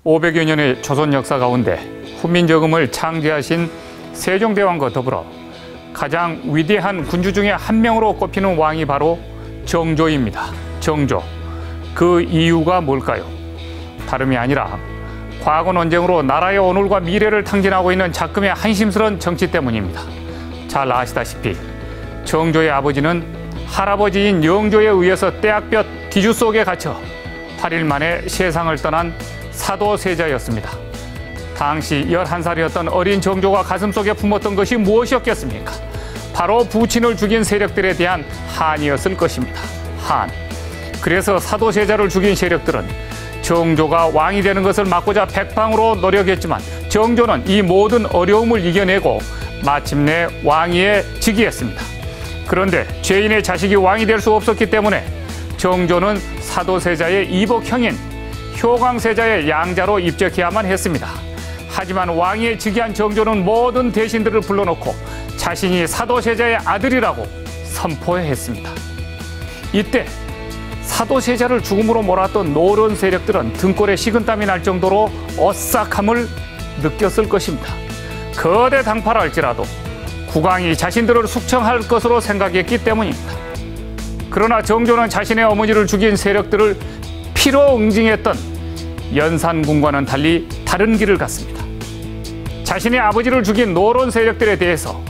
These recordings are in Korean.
500여 년의 조선 역사 가운데 훈민정음을 창제하신 세종대왕과 더불어 가장 위대한 군주 중에 한 명으로 꼽히는 왕이 바로 정조입니다. 정조. 그 이유가 뭘까요? 다름이 아니라 과거 논쟁으로 나라의 오늘과 미래를 탕진하고 있는 작금의 한심스러운 정치 때문입니다. 잘 아시다시피 정조의 아버지는 할아버지인 영조에 의해서 떼약볕 기주 속에 갇혀 8일 만에 세상을 떠난 사도세자였습니다. 당시 11살이었던 어린 정조가 가슴속에 품었던 것이 무엇이었겠습니까? 바로 부친을 죽인 세력들에 대한 한이었을 것입니다. 한. 그래서 사도세자를 죽인 세력들은 정조가 왕이 되는 것을 막고자 백방으로 노력했지만 정조는 이 모든 어려움을 이겨내고 마침내 왕위에 즉위했습니다. 그런데 죄인의 자식이 왕이 될 수 없었기 때문에 정조는 사도세자의 이복형인 효광세자의 양자로 입적해야만 했습니다. 하지만 왕위에 즉위한 정조는 모든 대신들을 불러놓고 자신이 사도세자의 아들이라고 선포했습니다. 이때 사도세자를 죽음으로 몰았던 노론 세력들은 등골에 식은땀이 날 정도로 오싹함을 느꼈을 것입니다. 거대 당파라 할지라도 국왕이 자신들을 숙청할 것으로 생각했기 때문입니다. 그러나 정조는 자신의 어머니를 죽인 세력들을 피로 응징했던 연산군과는 달리 다른 길을 갔습니다. 자신의 아버지를 죽인 노론 세력들에 대해서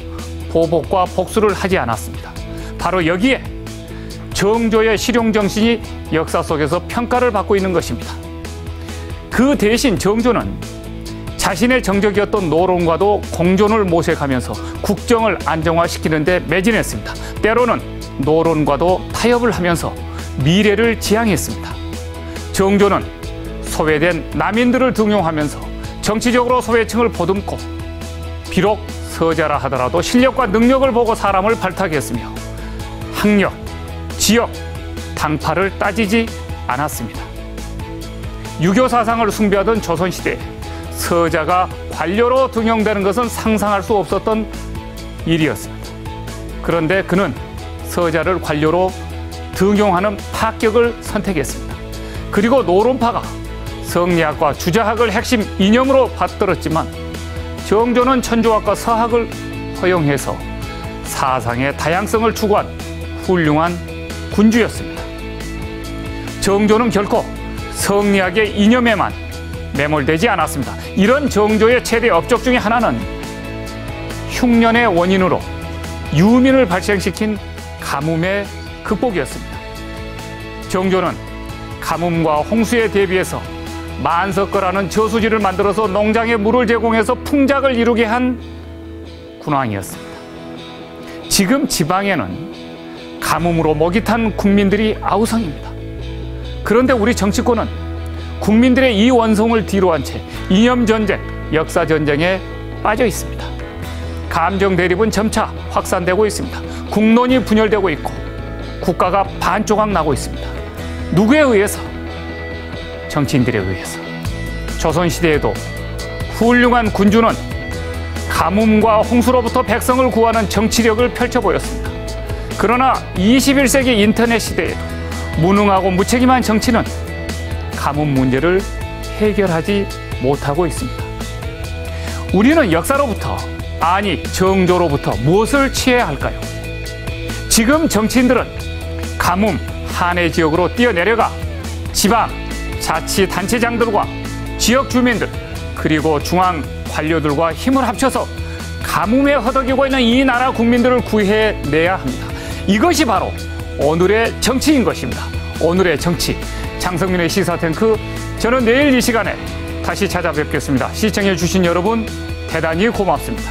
보복과 복수를 하지 않았습니다. 바로 여기에 정조의 실용정신이 역사 속에서 평가를 받고 있는 것입니다. 그 대신 정조는 자신의 정적이었던 노론과도 공존을 모색하면서 국정을 안정화시키는 데 매진했습니다. 때로는 노론과도 타협을 하면서 미래를 지향했습니다. 정조는 소외된 남인들을 등용하면서 정치적으로 소외층을 보듬고 비록 서자라 하더라도 실력과 능력을 보고 사람을 발탁했으며 학력, 지역, 당파를 따지지 않았습니다. 유교 사상을 숭배하던 조선시대에 서자가 관료로 등용되는 것은 상상할 수 없었던 일이었습니다. 그런데 그는 서자를 관료로 등용하는 파격을 선택했습니다. 그리고 노론파가 성리학과 주자학을 핵심 이념으로 받들었지만 정조는 천주학과 서학을 허용해서 사상의 다양성을 추구한 훌륭한 군주였습니다. 정조는 결코 성리학의 이념에만 매몰되지 않았습니다. 이런 정조의 최대 업적 중에 하나는 흉년의 원인으로 유민을 발생시킨 가뭄의 극복이었습니다. 정조는 가뭄과 홍수에 대비해서 만석거라는 저수지를 만들어서 농장에 물을 제공해서 풍작을 이루게 한 군왕이었습니다. 지금 지방에는 가뭄으로 목이 탄 국민들이 아우성입니다. 그런데 우리 정치권은 국민들의 이 원성을 뒤로한 채 이념전쟁, 역사전쟁에 빠져 있습니다. 감정 대립은 점차 확산되고 있습니다. 국론이 분열되고 있고 국가가 반조각 나고 있습니다. 누구에 의해서? 정치인들에 의해서. 조선시대에도 훌륭한 군주는 가뭄과 홍수로부터 백성을 구하는 정치력을 펼쳐 보였습니다. 그러나 21세기 인터넷 시대에도 무능하고 무책임한 정치는 가뭄 문제를 해결하지 못하고 있습니다. 우리는 역사로부터, 아니 정조로부터 무엇을 취해야 할까요? 지금 정치인들은 가뭄, 한해 지역으로 뛰어내려가 지방, 자치단체장들과 지역 주민들 그리고 중앙 관료들과 힘을 합쳐서 가뭄에 허덕이고 있는 이 나라 국민들을 구해내야 합니다. 이것이 바로 오늘의 정치인 것입니다. 오늘의 정치. 장성민의 시사탱크. 저는 내일 이 시간에 다시 찾아뵙겠습니다. 시청해주신 여러분 대단히 고맙습니다.